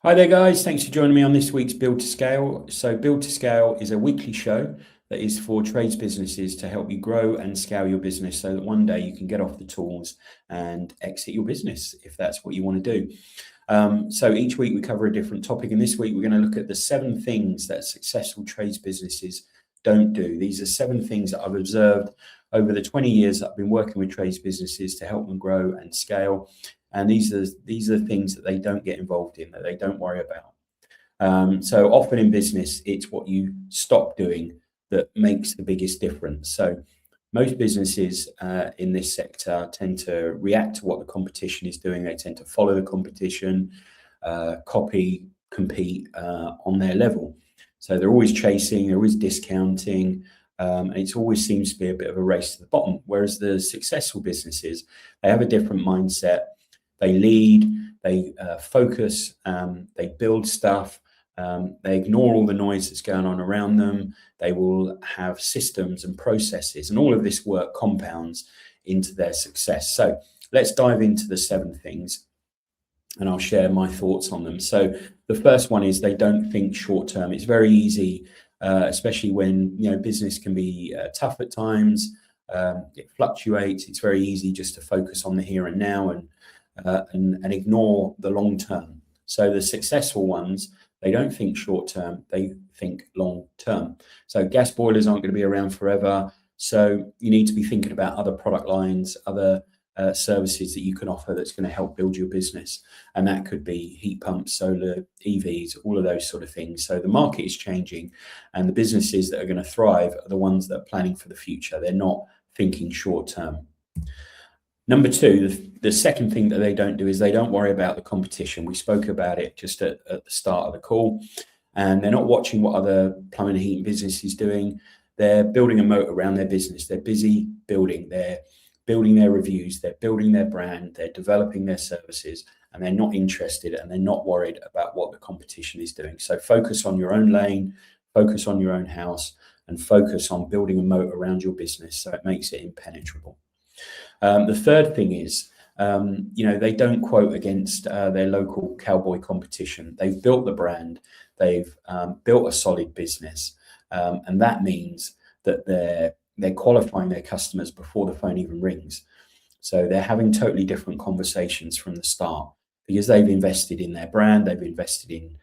Hi there, guys. Thanks for joining me on this week's Build to Scale. So, Build to Scale is a weekly show that is for trades businesses to help you grow and scale your business so that one day you can get off the tools and exit your business if that's what you want to do. So, each week we cover a different topic, and this week we're going to look at the 7 things that successful trades businesses don't do. These are 7 things that I've observed over the 20 years that I've been working with trades businesses to help them grow and scale. And these are things that they don't get involved in, that they don't worry about. So often in business, it's what you stop doing that makes the biggest difference. So most businesses in this sector tend to react to what the competition is doing. They tend to follow the competition, copy, compete on their level. So they're always chasing, they're always discounting, and it always seems to be a bit of a race to the bottom. Whereas the successful businesses, they have a different mindset. They lead, they focus, they build stuff, they ignore all the noise that's going on around them. They will have systems and processes, and all of this work compounds into their success. So let's dive into the 7 things, and I'll share my thoughts on them. So the first one is they don't think short term. It's very easy, especially when business can be tough at times. It fluctuates. It's very easy just to focus on the here and now and ignore the long term. So the successful ones, they don't think short term, they think long term. So gas boilers aren't going to be around forever. So you need to be thinking about other product lines, other services that you can offer that's going to help build your business. And that could be heat pumps, solar, EVs, all of those sort of things. So the market is changing, and the businesses that are going to thrive are the ones that are planning for the future. They're not thinking short term. Number 2, the second thing that they don't do is they don't worry about the competition. We spoke about it just at the start of the call, and they're not watching what other plumbing and heating business is doing. They're building a moat around their business. They're busy building. They're building their reviews. They're building their brand. They're developing their services, and they're not interested and they're not worried about what the competition is doing. So focus on your own lane, focus on your own house, and focus on building a moat around your business so it makes it impenetrable. The third thing is, they don't quote against their local cowboy competition. They've built the brand, they've built a solid business, and that means that they're qualifying their customers before the phone even rings. So they're having totally different conversations from the start because they've invested in their brand, they've invested in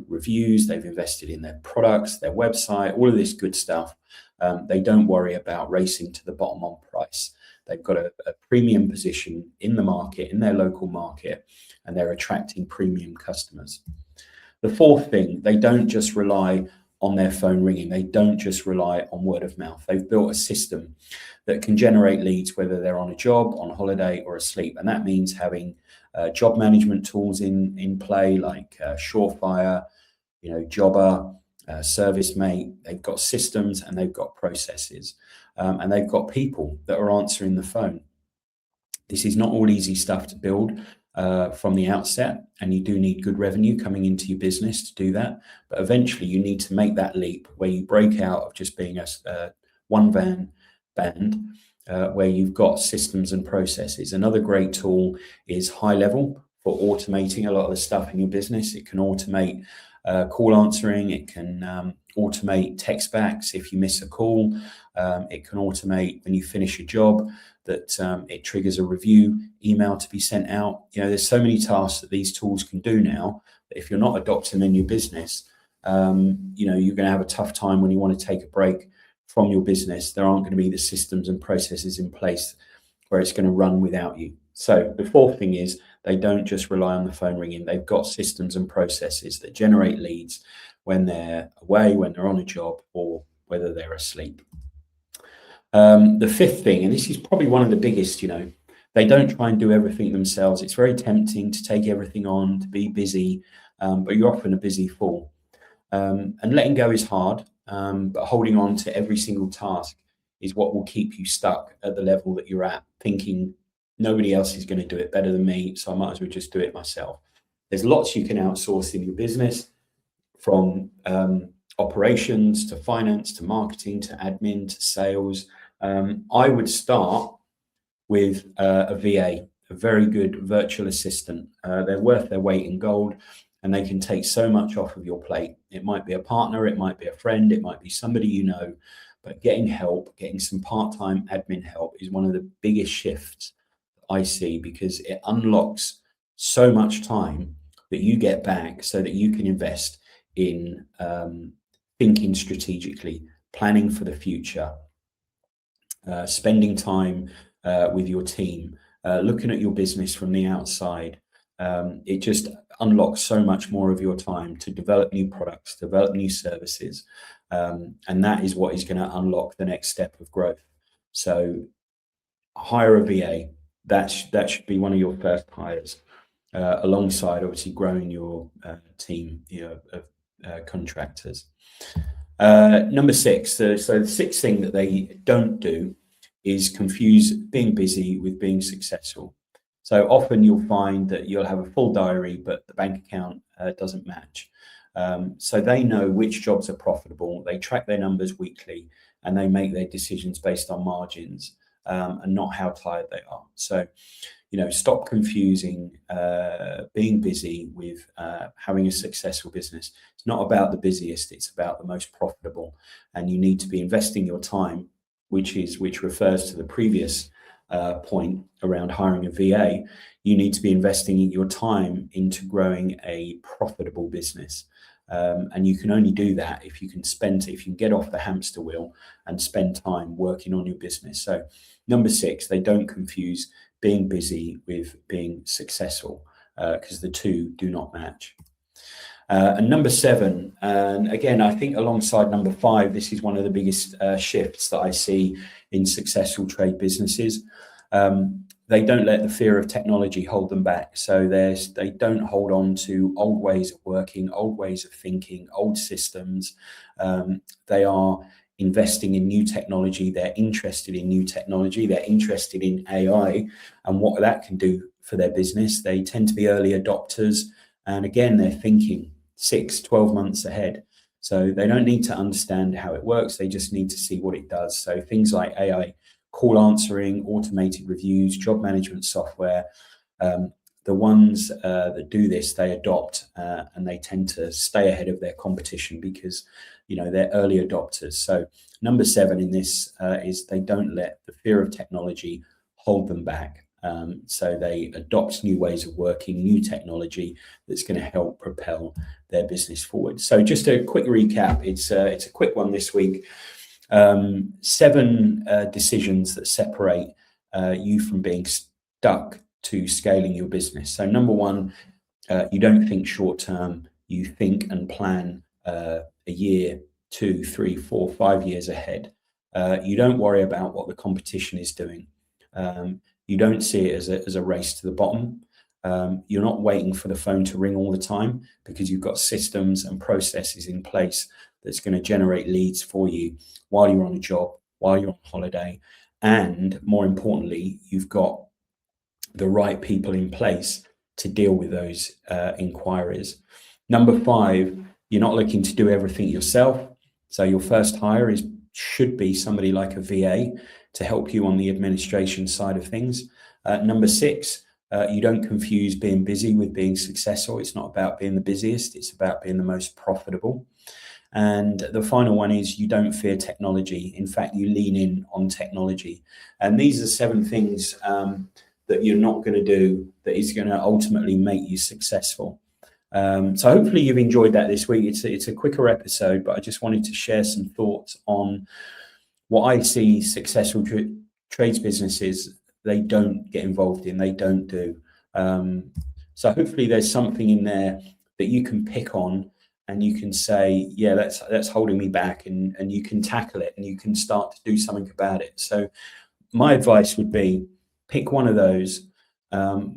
reviews, they've invested in their products, their website, all of this good stuff. They don't worry about racing to the bottom on price. They've got a premium position in the market, in their local market, and they're attracting premium customers. The fourth thing, they don't just rely on their phone ringing. They don't just rely on word of mouth. They've built a system that can generate leads, whether they're on a job, on holiday, or asleep. And that means having job management tools in play, like Surefire, Jobber, ServiceMate. They've got systems and they've got processes, and they've got people that are answering the phone. This is not all easy stuff to build from the outset, and you do need good revenue coming into your business to do that. But eventually you need to make that leap where you break out of just being a one-van band, where you've got systems and processes. Another great tool is High Level for automating a lot of the stuff in your business. It can automate call answering. It can automate text backs if you miss a call. It can automate when you finish a job that it triggers a review email to be sent out. There's so many tasks that these tools can do now that if you're not adopting them in your business, you're going to have a tough time when you want to take a break from your business. There aren't going to be the systems and processes in place where it's going to run without you. So the fourth thing is they don't just rely on the phone ringing. They've got systems and processes that generate leads when they're away, when they're on a job, or whether they're asleep. The fifth thing, and this is probably one of the biggest, they don't try and do everything themselves. It's very tempting to take everything on, to be busy, but you're often a busy fool. And letting go is hard, but holding on to every single task is what will keep you stuck at the level that you're at, thinking nobody else is going to do it better than me, so I might as well just do it myself. There's lots you can outsource in your business, from operations to finance to marketing to admin to sales. I would start with a VA, a very good virtual assistant. They're worth their weight in gold. and they can take so much off of your plate. It might be a partner, it might be a friend, it might be somebody you know, but getting help, getting some part-time admin help is one of the biggest shifts I see, because it unlocks so much time that you get back so that you can invest in thinking strategically, planning for the future, spending time with your team, looking at your business from the outside. It just unlocks so much more of your time to develop new products, develop new services, and that is what is going to unlock the next step of growth. So hire a VA. That should be one of your first hires, alongside obviously growing your team, of contractors. Number six. So the sixth thing that they don't do is confuse being busy with being successful. So often you'll find that you'll have a full diary, but the bank account doesn't match. So they know which jobs are profitable. They track their numbers weekly, and they make their decisions based on margins, and not how tired they are. So, stop confusing being busy with having a successful business. It's not about the busiest, it's about the most profitable. And you need to be investing your time, which refers to the previous point around hiring a VA. You need to be investing your time into growing a profitable business. And you can only do that if you can get off the hamster wheel and spend time working on your business. So number six, they don't confuse being busy with being successful, because the two do not match. And number seven, and again, I think alongside number five, this is one of the biggest shifts that I see in successful trade businesses. They don't let the fear of technology hold them back. So they don't hold on to old ways of working, old ways of thinking, old systems. They are investing in new technology. They're interested in new technology. They're interested in AI and what that can do for their business. They tend to be early adopters. And again, they're thinking 6-12 months ahead. So they don't need to understand how it works. They just need to see what it does. So things like AI call answering, automated reviews, job management software, the ones that do this, they adopt, and they tend to stay ahead of their competition because, they're early adopters. So number seven in this is they don't let the fear of technology hold them back. So they adopt new ways of working, new technology that's going to help propel their business forward. So just a quick recap. It's a quick one this week. 7 decisions that separate you from being stuck to scaling your business. So number one, you don't think short term. You think and plan a year, 2, 3, 4, 5 years ahead. You don't worry about what the competition is doing. You don't see it as a race to the bottom. You're not waiting for the phone to ring all the time, because you've got systems and processes in place that's going to generate leads for you while you're on a job, while you're on holiday. And more importantly, you've got the right people in place to deal with those inquiries. Number 5, you're not looking to do everything yourself. So your first hire should be somebody like a VA to help you on the administration side of things. Number 6, you don't confuse being busy with being successful. It's not about being the busiest, it's about being the most profitable. And the final one is you don't fear technology. In fact, you lean in on technology. And these are 7 things that you're not going to do that is going to ultimately make you successful. So hopefully you've enjoyed that this week. It's a quicker episode, but I just wanted to share some thoughts on what I see successful trades businesses, they don't get involved in, they don't do. So hopefully there's something in there that you can pick on and you can say, yeah, that's holding me back, and you can tackle it and you can start to do something about it. So my advice would be pick one of those,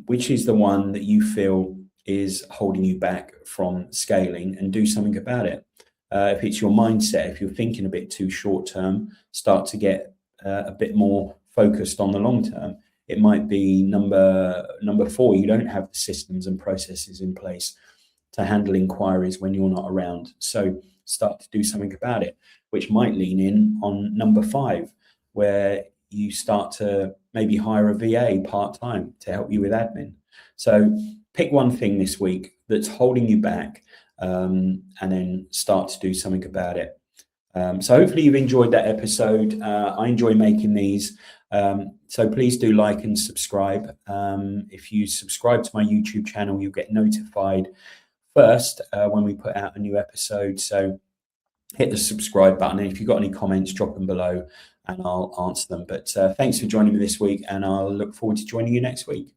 which is the one that you feel is holding you back from scaling, and do something about it. If it's your mindset, if you're thinking a bit too short term, start to get a bit more focused on the long term. It might be number 4, you don't have the systems and processes in place to handle inquiries when you're not around. So start to do something about it, which might lean in on number 5, where you start to maybe hire a VA part-time to help you with admin. So pick one thing this week, that's holding you back, and then start to do something about it. So hopefully you've enjoyed that episode. I enjoy making these. So please do like and subscribe. If you subscribe to my YouTube channel, you'll get notified first when we put out a new episode. So hit the subscribe button. And if you've got any comments, drop them below and I'll answer them. But thanks for joining me this week, and I'll look forward to joining you next week.